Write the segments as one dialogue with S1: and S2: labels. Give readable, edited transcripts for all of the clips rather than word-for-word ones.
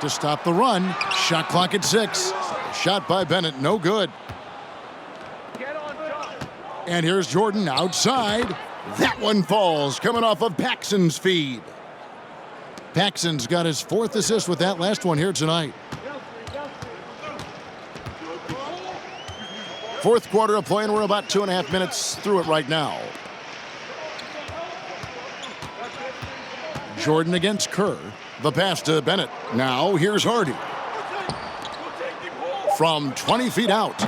S1: to stop the run. Shot clock at 6. Shot by Bennett, no good. And here's Jordan outside. That one falls, coming off of Paxson's feed. Paxson's got his 4th assist with that last one here tonight. 4th quarter of play, and we're about 2.5 minutes through it right now. Jordan against Kerr. The pass to Bennett. Now here's Hardy. From 20 feet out,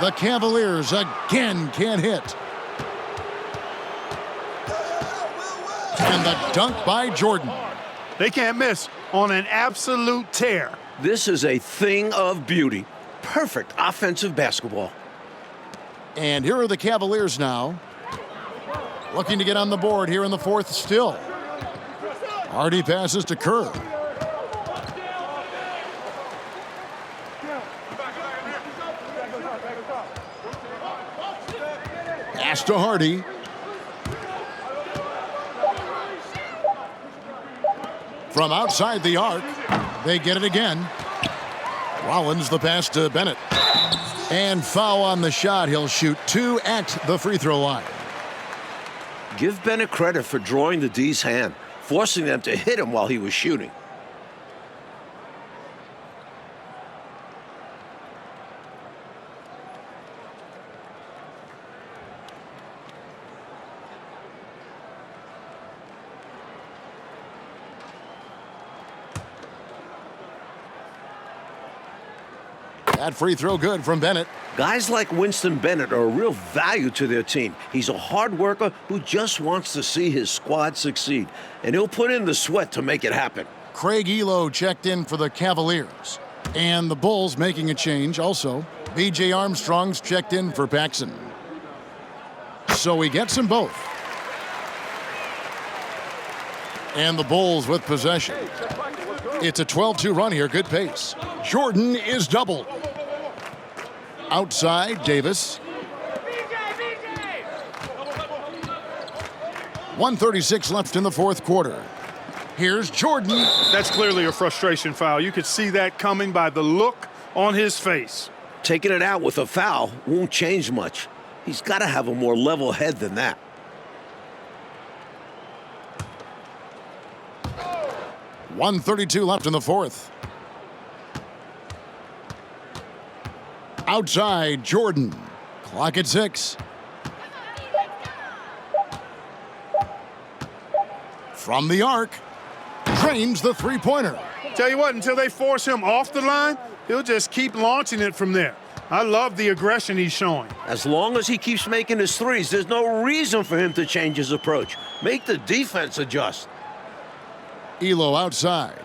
S1: the Cavaliers again can't hit. And the dunk by Jordan.
S2: They can't miss on an absolute tear.
S3: This is a thing of beauty. Perfect offensive basketball.
S1: And here are the Cavaliers now, looking to get on the board here in the 4th still. Hardy passes to Kerr. Pass to Hardy. From outside the arc, they get it again. Rollins the pass to Bennett. And foul on the shot. He'll shoot 2 at the free throw line.
S3: Give Bennett credit for drawing the D's hand, forcing them to hit him while he was shooting.
S1: That free throw good from Bennett.
S3: Guys like Winston Bennett are a real value to their team. He's a hard worker who just wants to see his squad succeed, and he'll put in the sweat to make it happen.
S1: Craig Elo checked in for the Cavaliers. And the Bulls making a change also. B.J. Armstrong's checked in for Paxson. So he gets them both. And the Bulls with possession. It's a 12-2 run here, good pace. Jordan is doubled. Outside, Davis. 1:36 left in the 4th quarter. Here's Jordan.
S2: That's clearly a frustration foul. You could see that coming by the look on his face.
S3: Taking it out with a foul won't change much. He's got to have a more level head than that.
S1: .132 left in the 4th. Outside, Jordan. Clock at 6. From the arc, drains the three-pointer.
S2: Tell you what, until they force him off the line, he'll just keep launching it from there. I love the aggression he's showing.
S3: As long as he keeps making his threes, there's no reason for him to change his approach. Make the defense adjust.
S1: Elo outside.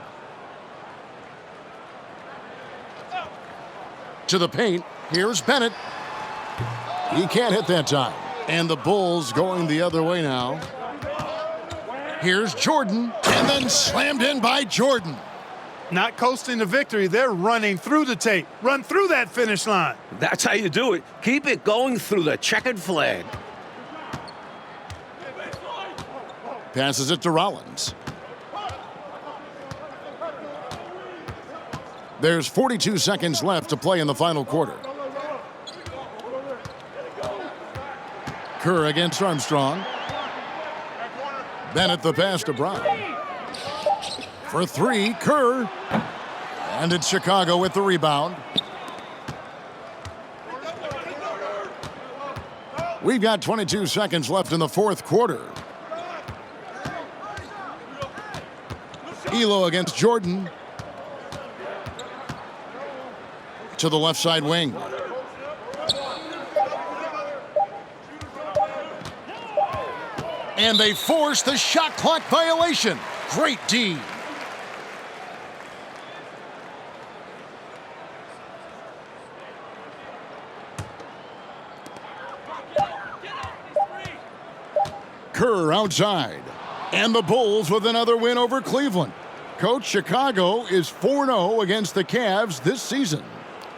S1: To the paint. Here's Bennett. He can't hit that time. And the Bulls going the other way now. Here's Jordan. And then slammed in by Jordan.
S2: Not coasting to victory. They're running through the tape. Run through that finish line.
S3: That's how you do it. Keep it going through the checkered flag.
S1: Passes it to Rollins. There's 42 seconds left to play in the final quarter. Kerr against Armstrong. Bennett the pass to Brown. For 3, Kerr. And it's Chicago with the rebound. We've got 22 seconds left in the 4th quarter. Elo against Jordan. To the left side wing. And they force the shot clock violation. Great D. Kerr outside. And the Bulls with another win over Cleveland. Coach, Chicago is 4-0 against the Cavs this season.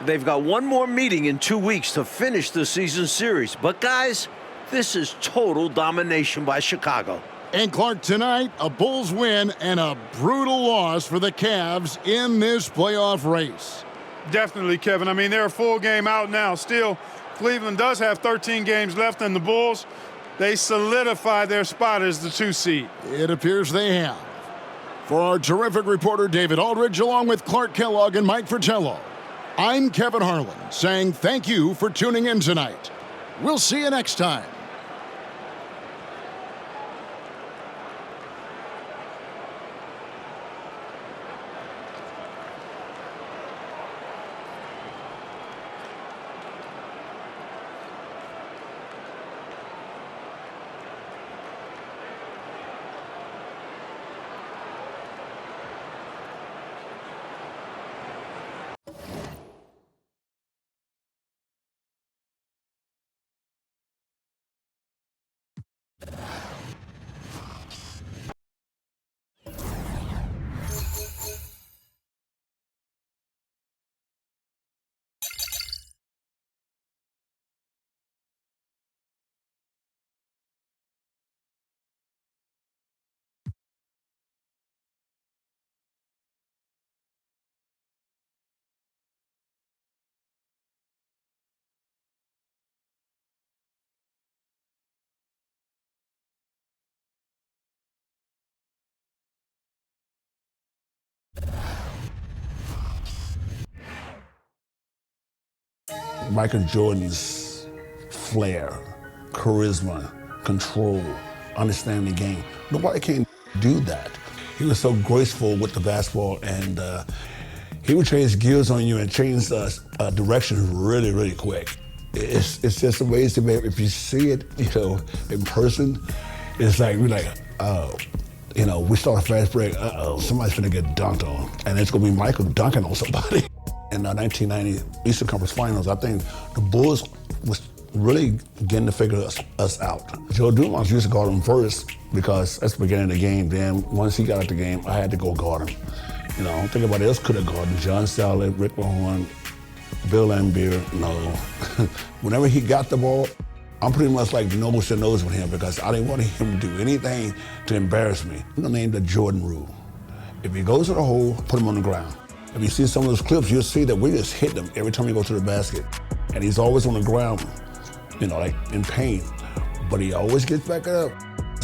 S3: They've got one more meeting in 2 weeks to finish the season series. But guys, this is total domination by Chicago.
S1: And Clark, tonight, a Bulls win and a brutal loss for the Cavs in this playoff race.
S2: Definitely, Kevin. I mean, they're a full game out now. Still, Cleveland does have 13 games left, and the Bulls, they solidify their spot as the 2 seed.
S1: It appears they have. For our terrific reporter, David Aldridge, along with Clark Kellogg and Mike Fratello, I'm Kevin Harlan, saying thank you for tuning in tonight. We'll see you next time.
S4: Michael Jordan's flair, charisma, control, understanding the game. Nobody can do that. He was so graceful with the basketball, and he would change gears on you and change direction really, really quick. It's just amazing, man. If you see it, in person, it's like, we're like, oh. We start a fast break, somebody's gonna get dunked on, and it's gonna be Michael dunking on somebody. In the 1990 Eastern Conference Finals, I think the Bulls was really getting to figure us out. Joe Dumars used to guard him first because that's the beginning of the game. Then once he got out the game, I had to go guard him. I don't think anybody else could have guarded him. John Salley, Rick Mahorn, Bill Laimbeer, no. Whenever he got the ball, I'm pretty much like nose to nose with him because I didn't want him to do anything to embarrass me. I'm gonna name the Jordan rule. If he goes to the hole, put him on the ground. If you see some of those clips, you'll see that we just hit them every time we go to the basket. And he's always on the ground, like in pain. But he always gets back up.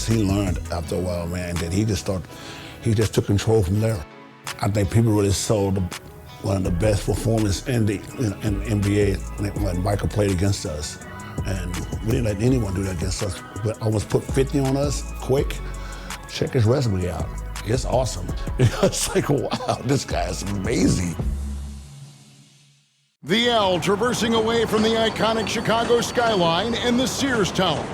S4: He learned after a while, man, that he just took control from there. I think people really saw one of the best performances in the NBA when Michael played against us. And we didn't let anyone do that against us. But almost put 50 on us quick. Check his resume out. It's awesome. It's like, wow, this guy is amazing.
S1: The L traversing away from the iconic Chicago skyline and the Sears Tower.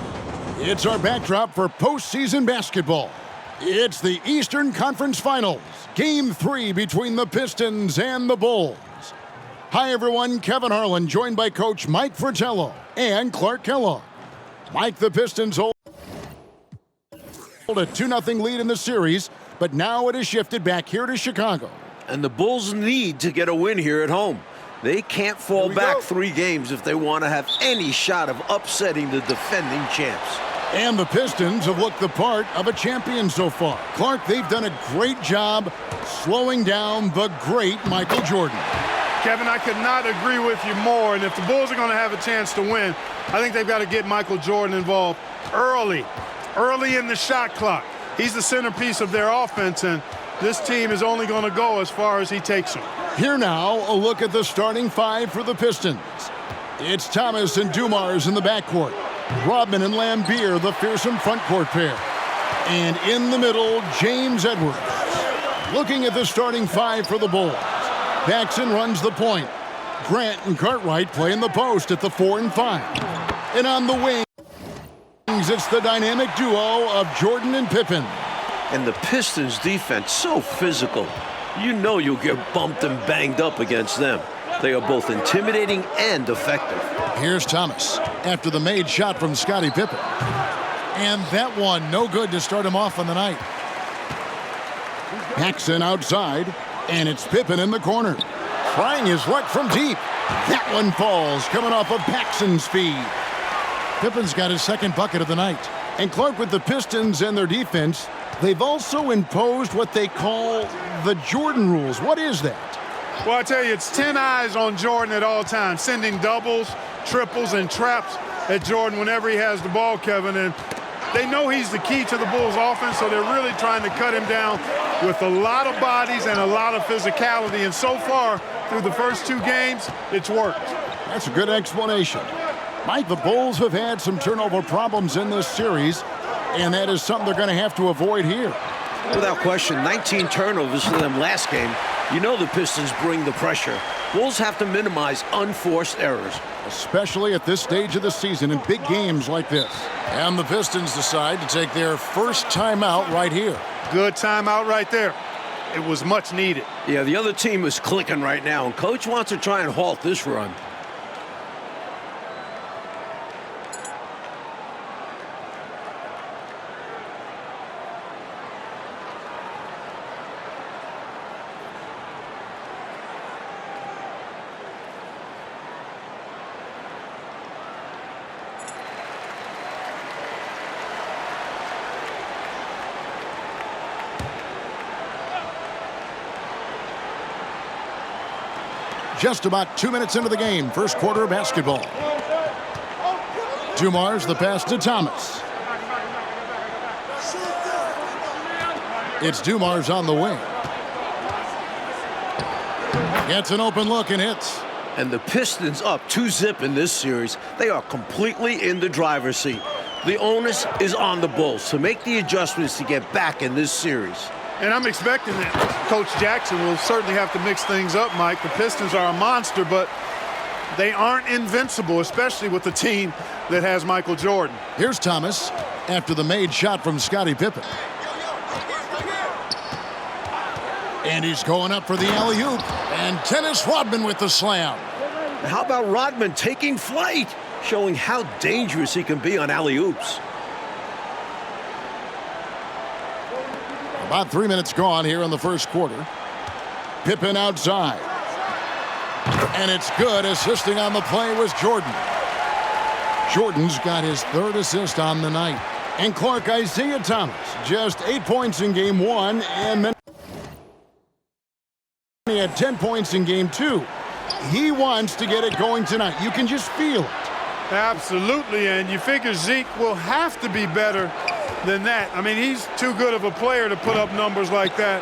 S1: It's our backdrop for postseason basketball. It's the Eastern Conference Finals, Game 3 between the Pistons and the Bulls. Hi, everyone. Kevin Harlan, joined by Coach Mike Fratello and Clark Kellogg. Mike, the Pistons hold a 2-0 lead in the series, but now it has shifted back here to Chicago.
S3: And the Bulls need to get a win here at home. They can't fall back 3 games if they want to have any shot of upsetting the defending champs.
S1: And the Pistons have looked the part of a champion so far. Clark, they've done a great job slowing down the great Michael Jordan.
S2: Kevin, I could not agree with you more. And if the Bulls are going to have a chance to win, I think they've got to get Michael Jordan involved early in the shot clock. He's the centerpiece of their offense, and this team is only going to go as far as he takes them.
S1: Here now, a look at the starting 5 for the Pistons. It's Thomas and Dumars in the backcourt. Rodman and Laimbeer, the fearsome frontcourt pair. And in the middle, James Edwards. Looking at the starting 5 for the Bulls. Paxson runs the point. Grant and Cartwright play in the post at the 4 and 5. And on the wing, it's the dynamic duo of Jordan and Pippen.
S3: And the Pistons defense, so physical. You'll get bumped and banged up against them. They are both intimidating and effective.
S1: Here's Thomas after the made shot from Scottie Pippen. And that one no good to start him off on the night. Paxson outside, and it's Pippen in the corner. Trying his luck from deep. That one falls, coming off of Paxson's feed. Pippen's got his second bucket of the night. And Clark, with the Pistons and their defense, they've also imposed what they call the Jordan rules. What is that?
S2: Well, I tell you, it's 10 eyes on Jordan at all times, sending doubles, triples, and traps at Jordan whenever he has the ball, Kevin. And they know he's the key to the Bulls' offense, so they're really trying to cut him down with a lot of bodies and a lot of physicality. And so far, through the first 2 games, it's worked.
S1: That's a good explanation. Mike, the Bulls have had some turnover problems in this series, and that is something they're going to have to avoid here.
S3: Without question, 19 turnovers for them last game. You know the Pistons bring the pressure. Bulls have to minimize unforced errors.
S1: Especially at this stage of the season in big games like this. And the Pistons decide to take their first timeout right here.
S2: Good timeout right there. It was much needed.
S3: Yeah, the other team is clicking right now, and Coach wants to try and halt this run.
S1: Just about 2 minutes into the game, first quarter of basketball. Dumars the pass to Thomas. It's Dumars on the wing. Gets an open look and hits.
S3: And the Pistons up 2-0 in this series. They are completely in the driver's seat. The onus is on the Bulls to make the adjustments to get back in this series.
S2: And I'm expecting that Coach Jackson will certainly have to mix things up, Mike. The Pistons are a monster, but they aren't invincible, especially with the team that has Michael Jordan.
S1: Here's Thomas after the made shot from Scottie Pippen. And he's going up for the alley-oop. And Dennis Rodman with the slam.
S3: How about Rodman taking flight, showing how dangerous he can be on alley-oops?
S1: About 3 minutes gone here in the first quarter. Pippen outside. And it's good. Assisting on the play was Jordan. Jordan's got his 3rd assist on the night. And Clark, Isaiah Thomas, just 8 points in game 1, and then he had 10 points in game 2. He wants to get it going tonight. You can just feel it.
S2: Absolutely, and you figure Zeke will have to be better than that. I mean, he's too good of a player to put up numbers like that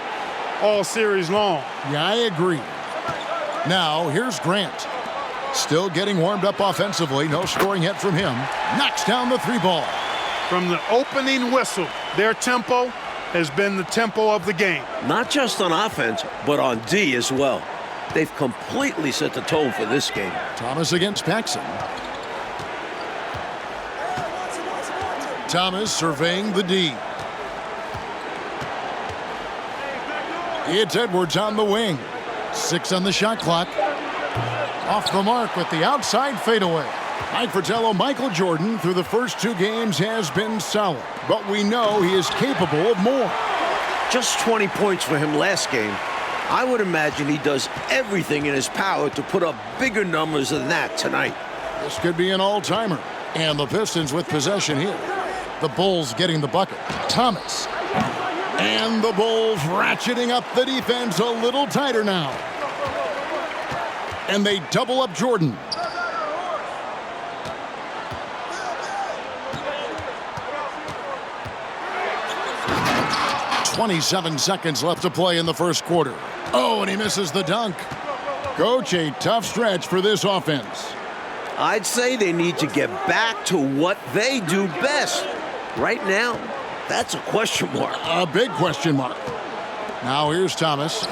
S2: all series long.
S1: Yeah, I agree. Now, here's Grant. Still getting warmed up offensively. No scoring yet from him. Knocks down the 3-ball.
S2: From the opening whistle, their tempo has been the tempo of the game.
S3: Not just on offense, but on D as well. They've completely set the tone for this game. Thomas
S1: against Paxson. Thomas surveying the D. It's Edwards on the wing. 6 on the shot clock. Off the mark with the outside fadeaway. Mike Fratello, Michael Jordan through the first 2 games has been solid, but we know he is capable of more.
S3: Just 20 points for him last game. I would imagine he does everything in his power to put up bigger numbers than that tonight.
S1: This could be an all-timer. And the Pistons with possession here. The Bulls getting the bucket. Thomas. And the Bulls ratcheting up the defense a little tighter now. And they double up Jordan. "27 seconds left to play in the first quarter. Oh, and he misses the dunk. Coach, a tough stretch for this offense.
S3: I'd say they need to get back to what they do best. Right now, that's a question mark.
S1: A big question mark. Now here's Thomas.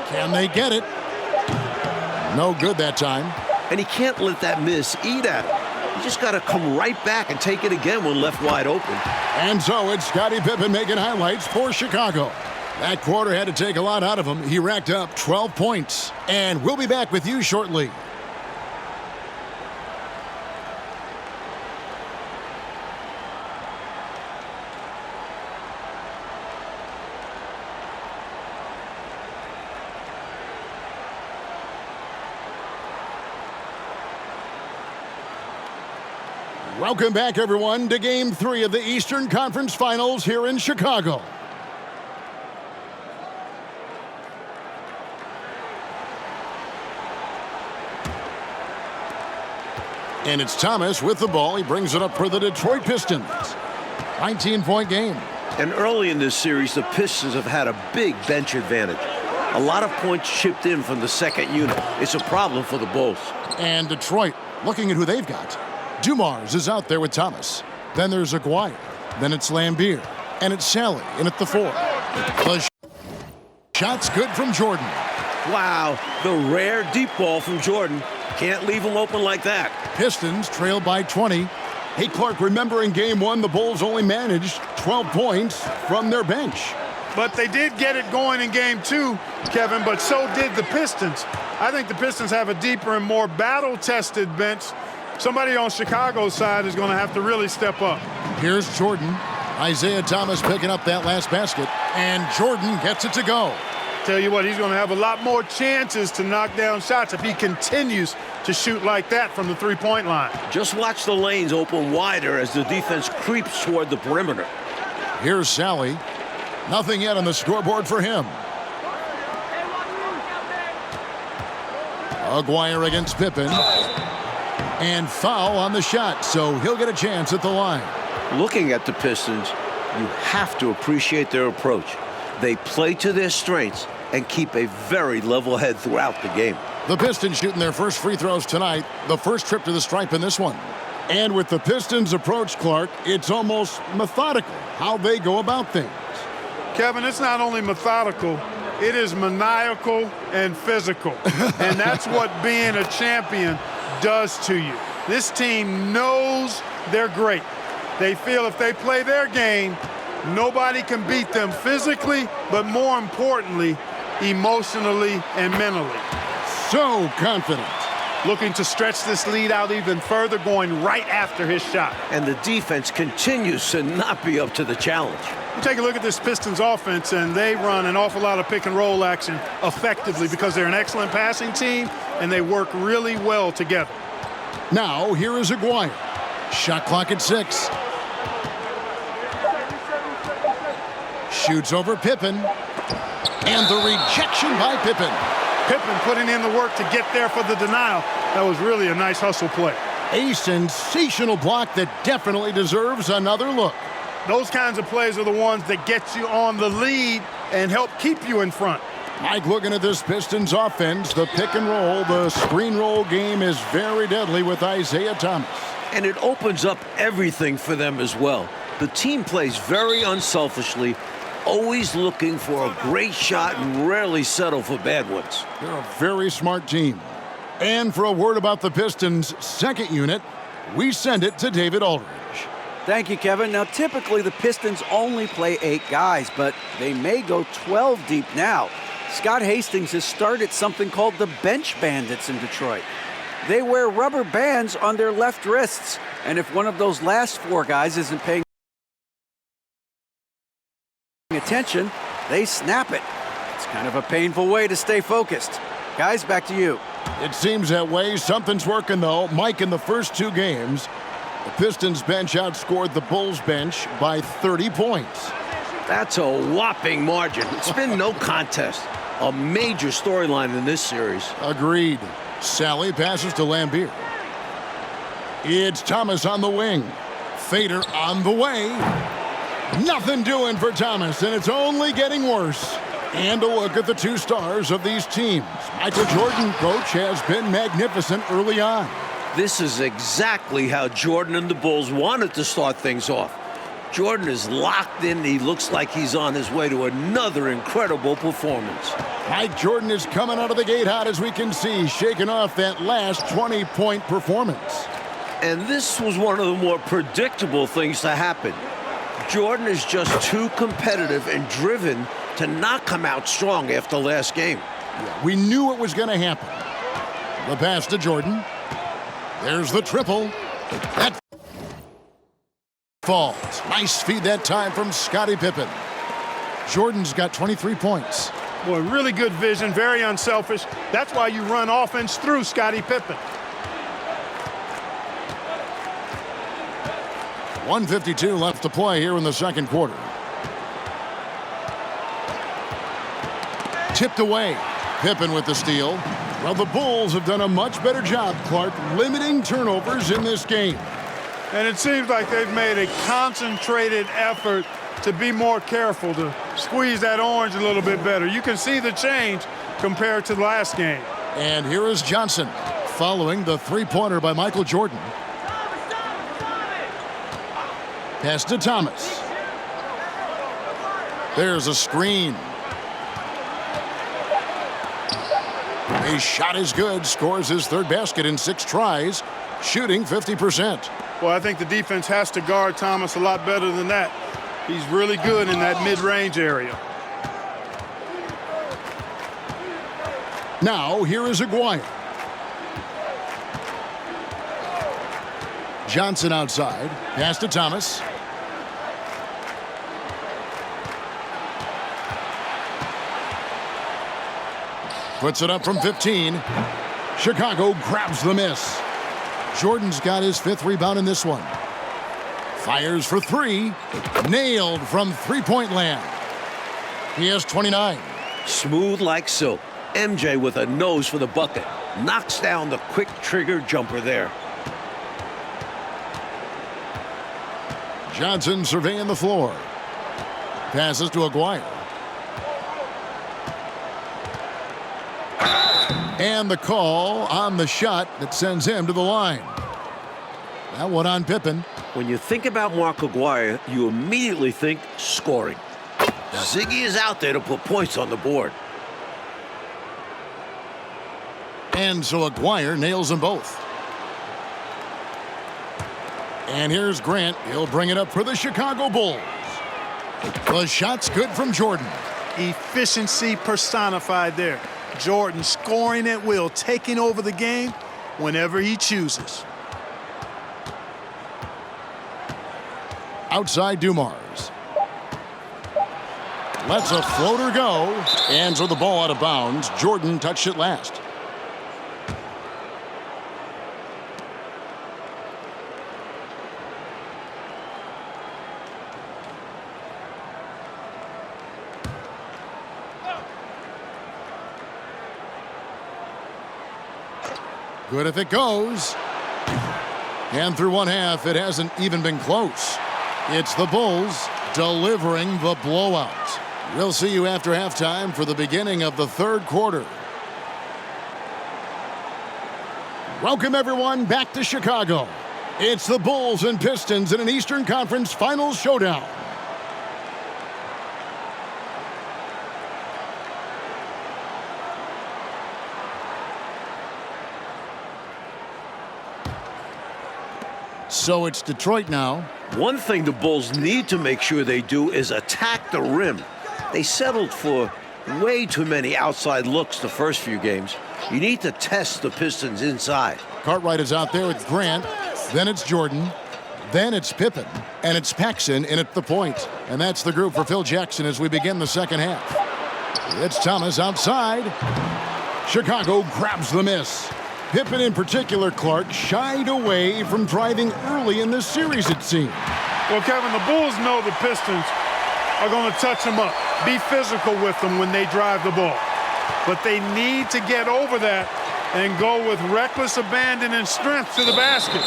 S1: Can they get it? No good that time.
S3: And he can't let that miss eat at him. You just got to come right back and take it again when left wide open.
S1: And so it's Scottie Pippen making highlights for Chicago. That quarter had to take a lot out of him. He racked up 12 points. And we'll be back with you shortly. Welcome back, everyone, to Game 3 of the Eastern Conference Finals here in Chicago. And it's Thomas with the ball. He brings it up for the Detroit Pistons. 19-point game.
S3: And early in this series, the Pistons have had a big bench advantage. A lot of points chipped in from the second unit. It's a problem for the Bulls.
S1: And Detroit, looking at who they've got. Dumars is out there with Thomas. Then there's Aguirre. Then it's Lambeer. And it's Sally in at the 4. The shot's good from Jordan.
S3: Wow, the rare deep ball from Jordan. Can't leave him open like that.
S1: Pistons trail by 20. Hey, Clark, remember in Game 1, the Bulls only managed 12 points from their bench.
S2: But they did get it going in Game 2, Kevin, but so did the Pistons. I think the Pistons have a deeper and more battle-tested bench. Somebody on Chicago's side is going to have to really step up.
S1: Here's Jordan. Isaiah Thomas picking up that last basket, and Jordan gets it to go.
S2: Tell you what, he's going to have a lot more chances to knock down shots if he continues to shoot like that from the three-point line.
S3: Just watch the lanes open wider as the defense creeps toward the perimeter.
S1: Here's Sally. Nothing yet on the scoreboard for him. Aguirre against Pippen. And foul on the shot, so he'll get a chance at the line.
S3: Looking at the Pistons, you have to appreciate their approach. They play to their strengths and keep a very level head throughout the game.
S1: The Pistons shooting their first free throws tonight, the first trip to the stripe in this one. And with the Pistons' approach, Clark, it's almost methodical how they go about things.
S2: Kevin, it's not only methodical, it is maniacal and physical. And that's what being a champion does to you. This team knows they're great. They feel if they play their game, nobody can beat them physically, but more importantly, emotionally and mentally.
S1: So confident.
S2: Looking to stretch this lead out even further, going right after his shot.
S3: And the defense continues to not be up to the challenge.
S2: You take a look at this Pistons offense, and they run an awful lot of pick-and-roll action effectively because they're an excellent passing team, and they work really well together.
S1: Now, here is Aguirre. Shot clock at 6. Shoots over Pippen. And the rejection by Pippen.
S2: Pippen putting in the work to get there for the denial. That was really a nice hustle play.
S1: A sensational block that definitely deserves another look.
S2: Those kinds of plays are the ones that get you on the lead and help keep you in front.
S1: Mike, looking at this Pistons offense, the pick and roll, the screen roll game is very deadly with Isaiah Thomas.
S3: And it opens up everything for them as well. The team plays very unselfishly, always looking for a great shot and rarely settle for bad ones.
S1: They're a very smart team. And for a word about the Pistons' second unit, we send it to David Aldridge.
S5: Thank you, Kevin. Now, typically the Pistons only play 8 guys, but they may go 12 deep now. Scott Hastings has started something called the Bench Bandits in Detroit. They wear rubber bands on their left wrists, and if one of those last 4 guys isn't paying attention, they snap it. It's kind of a painful way to stay focused. Guys, back to you.
S1: It seems that way. Something's working, though. Mike, in the first 2 games, the Pistons bench outscored the Bulls bench by 30 points.
S3: That's a whopping margin. It's been no contest. A major storyline in this series.
S1: Agreed. Sally passes to Lambeer. It's Thomas on the wing. Fader on the way. Nothing doing for Thomas, and it's only getting worse. And a look at the 2 stars of these teams. Michael Jordan, coach, has been magnificent early on.
S3: This is exactly how Jordan and the Bulls wanted to start things off. Jordan is locked in. He looks like he's on his way to another incredible performance.
S1: Mike Jordan is coming out of the gate hot, as we can see, shaking off that last 20-point performance.
S3: And this was one of the more predictable things to happen. Jordan is just too competitive and driven to not come out strong after last game.
S1: Yeah, we knew it was going to happen. The pass to Jordan. There's the triple. That falls. Nice feed that time from Scottie Pippen. Jordan's got 23 points.
S2: Boy, really good vision, very unselfish. That's why you run offense through Scottie Pippen.
S1: 1:52 left to play here in the second quarter. Tipped away. Pippen with the steal. Well, the Bulls have done a much better job, Clark, limiting turnovers in this game.
S2: And it seems like they've made a concentrated effort to be more careful, to squeeze that orange a little bit better. You can see the change compared to the last game.
S1: And here is Johnson following the three-pointer by Michael Jordan. Pass to Thomas. There's a screen. His shot is good, scores his third basket in 6 tries, shooting 50%.
S2: Well, I think the defense has to guard Thomas a lot better than that. He's really good in that mid-range area.
S1: Now, here is Aguirre. Johnson outside. Pass to Thomas. Puts it up from 15. Chicago grabs the miss. Jordan's got his 5th rebound in this one. Fires for 3. Nailed from three-point land. He has 29.
S3: Smooth like silk. MJ with a nose for the bucket. Knocks down the quick trigger jumper there.
S1: Johnson surveying the floor. Passes to Aguirre. And the call on the shot that sends him to the line. That one on Pippen.
S3: When you think about Mark Aguirre, you immediately think scoring. Ziggy is out there to put points on the board.
S1: And so Aguirre nails them both. And here's Grant. He'll bring it up for the Chicago Bulls. The shot's good from Jordan.
S2: Efficiency personified there. Jordan scoring at will, taking over the game whenever he chooses.
S1: Outside Dumars. Lets a floater go. And so the ball out of bounds. Jordan touched it last. Good if it goes. And through one half, it hasn't even been close. It's the Bulls delivering the blowout. We'll see you after halftime for the beginning of the third quarter. Welcome, everyone, back to Chicago. It's the Bulls and Pistons in an Eastern Conference Finals showdown. So it's Detroit now.
S3: One thing the Bulls need to make sure they do is attack the rim. They settled for way too many outside looks the first few games. You need to test the Pistons inside.
S1: Cartwright is out there with Grant. Then it's Jordan. Then it's Pippen. And it's Paxson in at the point. And that's the group for Phil Jackson as we begin the second half. It's Thomas outside. Chicago grabs the miss. Pippen in particular, Clark, shied away from driving early in this series, it seemed.
S2: Well, Kevin, the Bulls know the Pistons are going to touch them up, be physical with them when they drive the ball. But they need to get over that and go with reckless abandon and strength to the basket.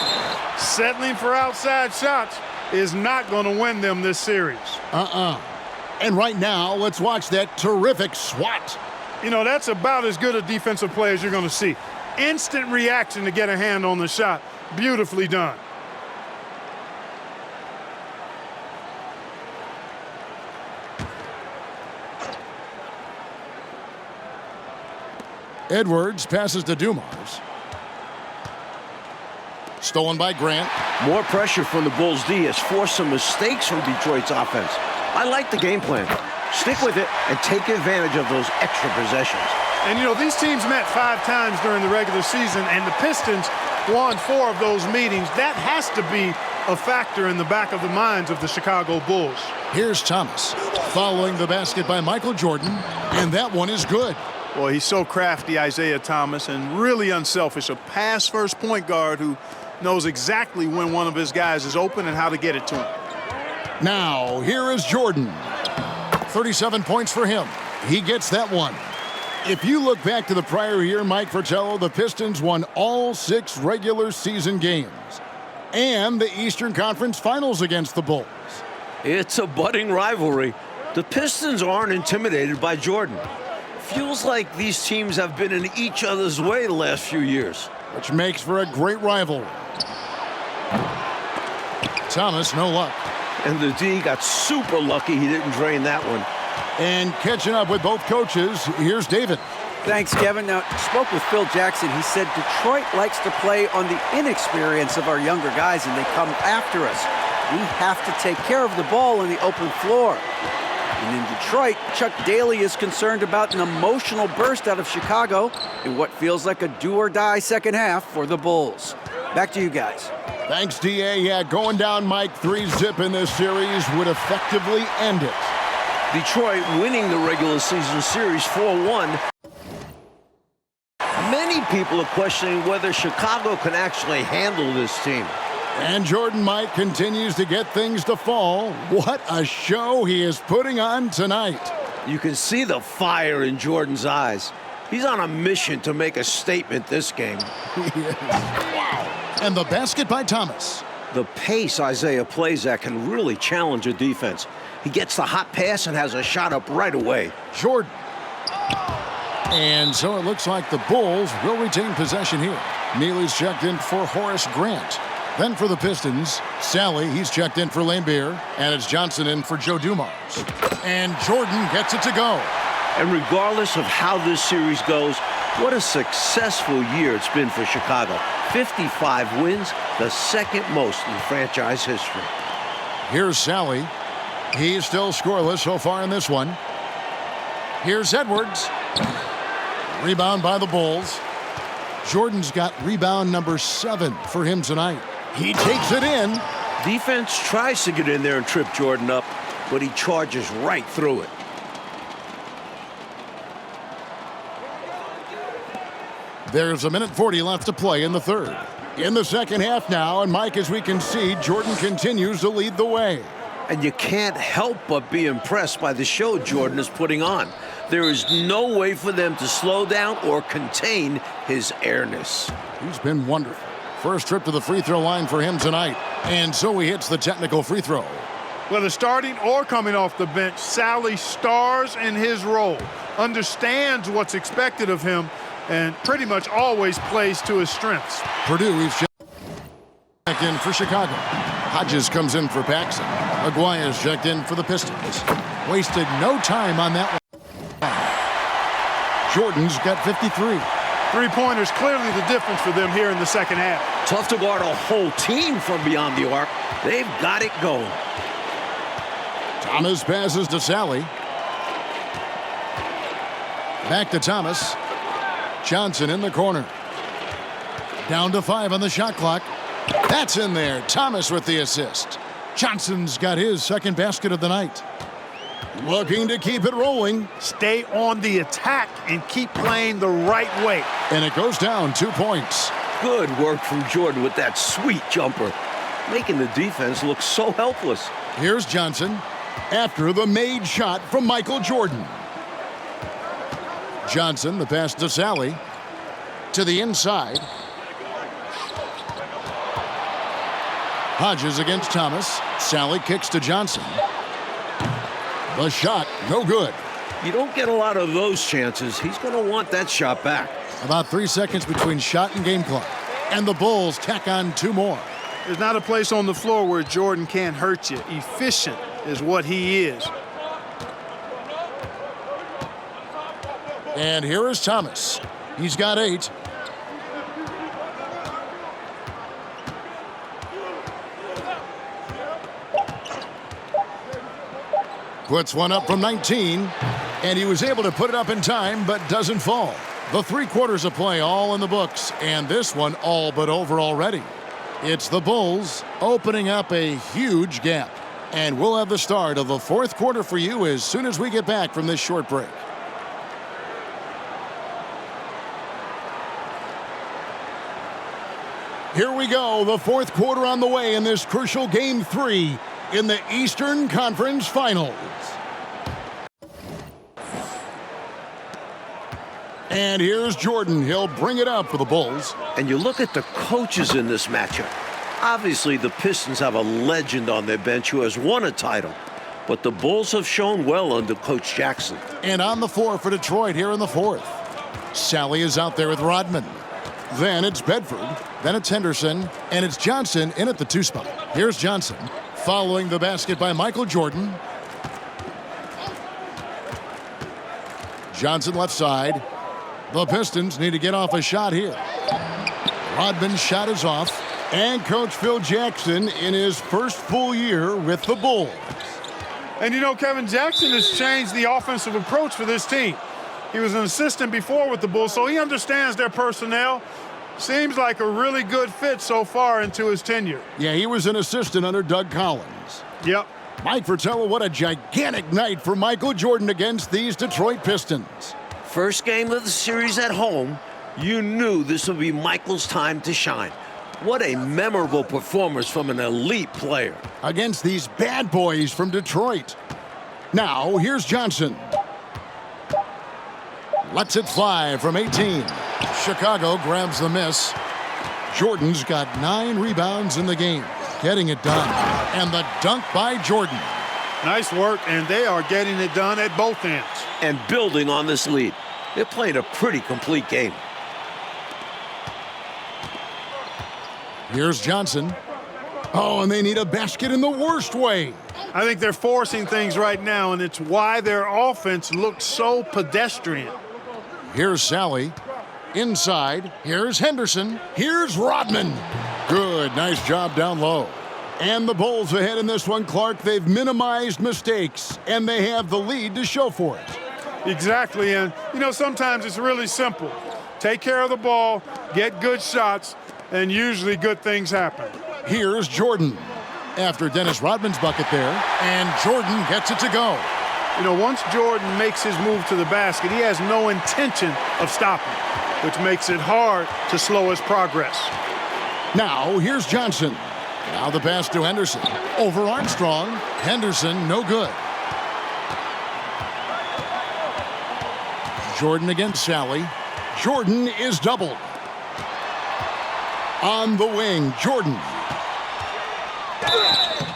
S2: Settling for outside shots is not going to win them this series.
S1: And right now, let's watch that terrific swat.
S2: You know, that's about as good a defensive play as you're going to see. Instant reaction to get a hand on the shot. Beautifully done.
S1: Edwards passes to Dumars. Stolen by Grant.
S3: More pressure from the Bulls D has forced some mistakes from Detroit's offense. I like the game plan. Stick with it and take advantage of those extra possessions.
S2: And, you know, these teams met 5 times during the regular season, and the Pistons won 4 of those meetings. That has to be a factor in the back of the minds of the Chicago Bulls.
S1: Here's Thomas following the basket by Michael Jordan, and that one is good.
S2: Well, he's so crafty, Isaiah Thomas, and really unselfish. A pass-first point guard who knows exactly when one of his guys is open and how to get it to him.
S1: Now, here is Jordan. 37 points for him. He gets that one. If you look back to the prior year, Mike Fratello, the Pistons won all 6 regular season games and the Eastern Conference Finals against the Bulls.
S3: It's a budding rivalry. The Pistons aren't intimidated by Jordan. Feels like these teams have been in each other's way the last few years.
S1: Which makes for a great rivalry. Thomas, no luck.
S3: And the D got super lucky he didn't drain that one.
S1: And catching up with both coaches, here's David.
S5: Thanks, Kevin. Now, spoke with Phil Jackson. He said Detroit likes to play on the inexperience of our younger guys, and they come after us. We have to take care of the ball on the open floor. And in Detroit, Chuck Daly is concerned about an emotional burst out of Chicago in what feels like a do-or-die second half for the Bulls. Back to you guys.
S1: Thanks, D.A. Yeah, going down, Mike, 3-zip in this series would effectively end it.
S3: Detroit winning the regular season series 4-1. Many people are questioning whether Chicago can actually handle this team.
S1: And Jordan, Mike, continues to get things to fall. What a show he is putting on tonight.
S3: You can see the fire in Jordan's eyes. He's on a mission to make a statement this game.
S1: Wow. And the basket by Thomas.
S3: The pace Isaiah plays at can really challenge a defense. He gets the hot pass and has a shot up right away.
S1: Jordan. And so it looks like the Bulls will retain possession here. Neely's checked in for Horace Grant. Then for the Pistons, Sally, he's checked in for Lambeer, and it's Johnson in for Joe Dumars. And Jordan gets it to go.
S3: And regardless of how this series goes, what a successful year it's been for Chicago. 55 wins, the second most in franchise history.
S1: Here's Sally. He's still scoreless so far in this one. Here's Edwards. Rebound by the Bulls. Jordan's got rebound number 7 for him tonight. He takes it in.
S3: Defense tries to get in there and trip Jordan up, but he charges right through it.
S1: There's 1:40 left to play in the third. In the second half now, and Mike, as we can see, Jordan continues to lead the way.
S3: And you can't help but be impressed by the show Jordan is putting on. There is no way for them to slow down or contain his airness.
S1: He's been wonderful. First trip to the free throw line for him tonight. And so he hits the technical free throw.
S2: Whether starting or coming off the bench, Sally stars in his role, understands what's expected of him, and pretty much always plays to his strengths.
S1: Purdue, he's checked in for Chicago. Hodges comes in for Paxson. Aguaya's checked in for the Pistons. Wasted no time on that one. Jordan's got 53.
S2: Three-pointers clearly the difference for them here in the second half.
S3: Tough to guard a whole team from beyond the arc. They've got it going.
S1: Thomas passes to Sally. Back to Thomas. Johnson in the corner. Down to 5 on the shot clock. That's in there. Thomas with the assist. Johnson's got his second basket of the night. Looking to keep it rolling.
S2: Stay on the attack and keep playing the right way.
S1: And it goes down 2 points.
S3: Good work from Jordan with that sweet jumper, making the defense look so helpless.
S1: Here's Johnson after the made shot from Michael Jordan. Johnson, the pass to Sally. To the inside. Hodges against Thomas. Sally kicks to Johnson. The shot, no good.
S3: You don't get a lot of those chances. He's going to want that shot back.
S1: About 3 seconds between shot and game clock. And the Bulls tack on 2 more.
S2: There's not a place on the floor where Jordan can't hurt you. Efficient is what he is.
S1: And here is Thomas. He's got 8. Puts one up from 19, and he was able to put it up in time, but doesn't fall. The 3 quarters of play all in the books, and this one all but over already. It's the Bulls opening up a huge gap, and we'll have the start of the 4th quarter for you as soon as we get back from this short break. Here we go, the fourth quarter on the way in this crucial Game 3 in the Eastern Conference Finals. And here's Jordan. He'll bring it up for the Bulls.
S3: And you look at the coaches in this matchup. Obviously, the Pistons have a legend on their bench who has won a title. But the Bulls have shown well under Coach Jackson.
S1: And on the floor for Detroit here in the fourth. Sally is out there with Rodman. Then it's Bedford. Then it's Henderson. And it's Johnson in at the 2 spot. Here's Johnson following the basket by Michael Jordan. Johnson left side. The Pistons need to get off a shot here. Rodman's shot is off. And Coach Phil Jackson in his first full year with the Bulls.
S2: And you know, Kevin, Jackson has changed the offensive approach for this team. He was an assistant before with the Bulls, so he understands their personnel. Seems like a really good fit so far into his tenure.
S1: Yeah, he was an assistant under Doug Collins.
S2: Yep.
S1: Mike Fratello, what a gigantic night for Michael Jordan against these Detroit Pistons.
S3: First game of the series at home, you knew this would be Michael's time to shine. What a memorable performance from an elite player.
S1: Against these bad boys from Detroit. Now, here's Johnson. Lets it fly from 18. Chicago grabs the miss. Jordan's got 9 rebounds in the game. Getting it done. And the dunk by Jordan.
S2: Nice work, and they are getting it done at both ends.
S3: And building on this lead. They're playing a pretty complete game.
S1: Here's Johnson. Oh, and they need a basket in the worst way.
S2: I think they're forcing things right now, and it's why their offense looks so pedestrian.
S1: Here's Sally. Inside. Here's Henderson. Here's Rodman. Good. Nice job down low. And the Bulls ahead in this one, Clark. They've minimized mistakes, and they have the lead to show for it.
S2: Exactly, and you know, sometimes it's really simple. Take care of the ball, get good shots, and usually good things happen.
S1: Here's Jordan. After Dennis Rodman's bucket there, and Jordan gets it to go.
S2: You know, once Jordan makes his move to the basket, he has no intention of stopping, which makes it hard to slow his progress.
S1: Now, here's Johnson. Now the pass to Henderson. Over Armstrong. Henderson, no good. Jordan against Sally. Jordan is doubled. On the wing, Jordan.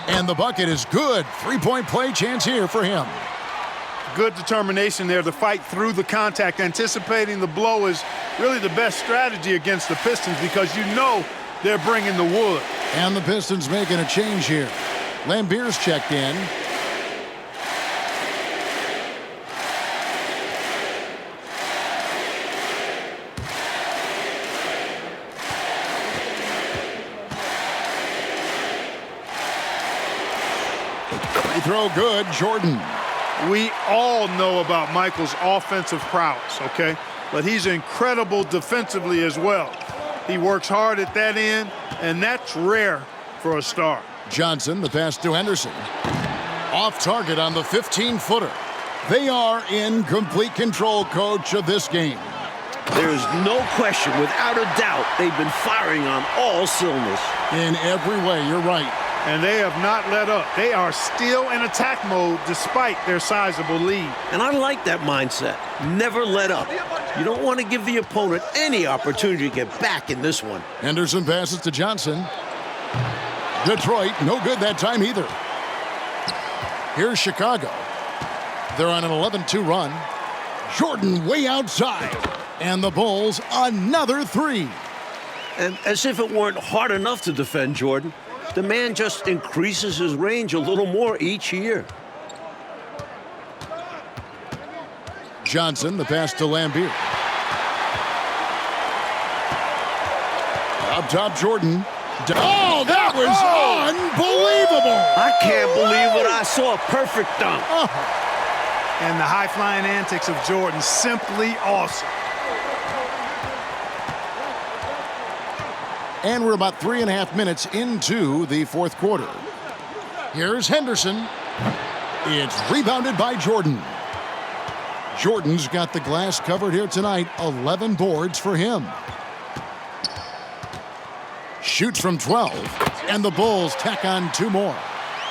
S1: And the bucket is good. 3-point play chance here for him.
S2: Good determination there to fight through the contact. Anticipating the blow is really the best strategy against the Pistons because you know they're bringing the wood.
S1: And the Pistons making a change here. Lambier's checked in. Free throw good, Jordan.
S2: We all know about Michael's offensive prowess, okay? But he's incredible defensively as well. He works hard at that end, and that's rare for a star.
S1: Johnson, the pass to Henderson. Off target on the 15-footer. They are in complete control, coach, of this game.
S3: There's no question, without a doubt, they've been firing on all cylinders.
S1: In every way, you're right.
S2: And they have not let up. They are still in attack mode despite their sizable lead.
S3: And I like that mindset. Never let up. You don't want to give the opponent any opportunity to get back in this one.
S1: Henderson passes to Johnson. Detroit, no good that time either. Here's Chicago. They're on an 11-2 run. Jordan way outside. And the Bulls, another 3.
S3: And as if it weren't hard enough to defend Jordan, the man just increases his range a little more each year.
S1: Johnson, the pass to Lambier. Up top, Jordan. Oh, that was unbelievable!
S3: I can't believe what I saw. Perfect dunk.
S2: And the high-flying antics of Jordan, simply awesome.
S1: And we're about 3.5 minutes into the fourth quarter. Here's Henderson. It's rebounded by Jordan. Jordan's got the glass covered here tonight. 11 boards for him. shoots from 12, and the Bulls tack on 2 more.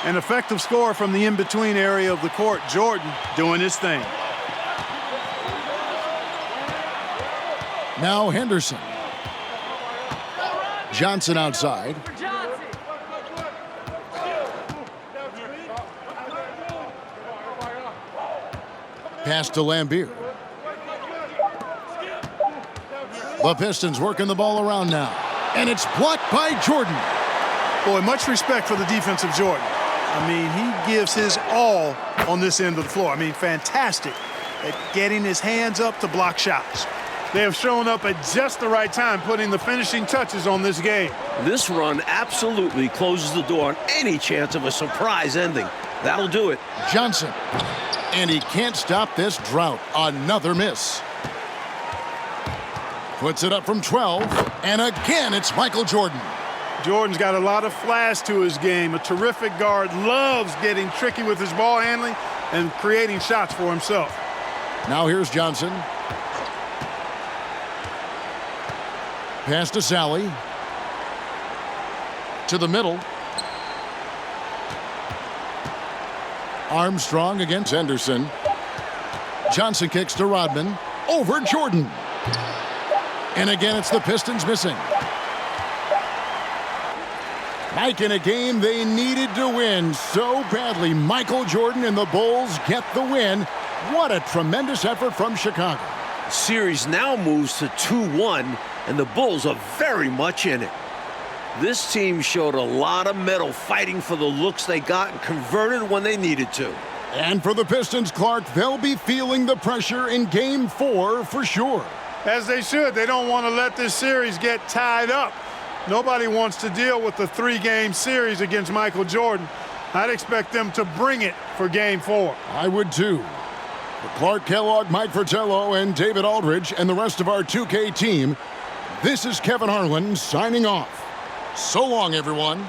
S2: An effective score from the in-between area of the court. Jordan doing his thing.
S1: Now Henderson. Johnson outside. Pass to Lambeer. The Pistons working the ball around now. And it's blocked by Jordan.
S2: Boy, much respect for the defense of Jordan. I mean, he gives his all on this end of the floor. I mean, fantastic at getting his hands up to block shots. They have shown up at just the right time, putting the finishing touches on this game.
S3: This run absolutely closes the door on any chance of a surprise ending. That'll do it.
S1: Johnson. And he can't stop this drought. Another miss. Puts it up from 12. And again, it's Michael Jordan.
S2: Jordan's got a lot of flash to his game. A terrific guard, loves getting tricky with his ball handling and creating shots for himself.
S1: Now here's Johnson. Pass to Sally. To the middle. Armstrong against Henderson. Johnson kicks to Rodman. Over Jordan. And again, it's the Pistons missing. Like in a game they needed to win so badly, Michael Jordan and the Bulls get the win. What a tremendous effort from Chicago.
S3: Series now moves to 2-1, and the Bulls are very much in it. This team showed a lot of mettle fighting for the looks they got and converted when they needed to.
S1: And for the Pistons, Clark, they'll be feeling the pressure in Game 4 for sure.
S2: As they should. They don't want to let this series get tied up. Nobody wants to deal with the 3-game series against Michael Jordan. I'd expect them to bring it for Game 4.
S1: I would too. For Clark Kellogg, Mike Fratello, and David Aldridge, and the rest of our 2K team, this is Kevin Harlan signing off. So long, everyone.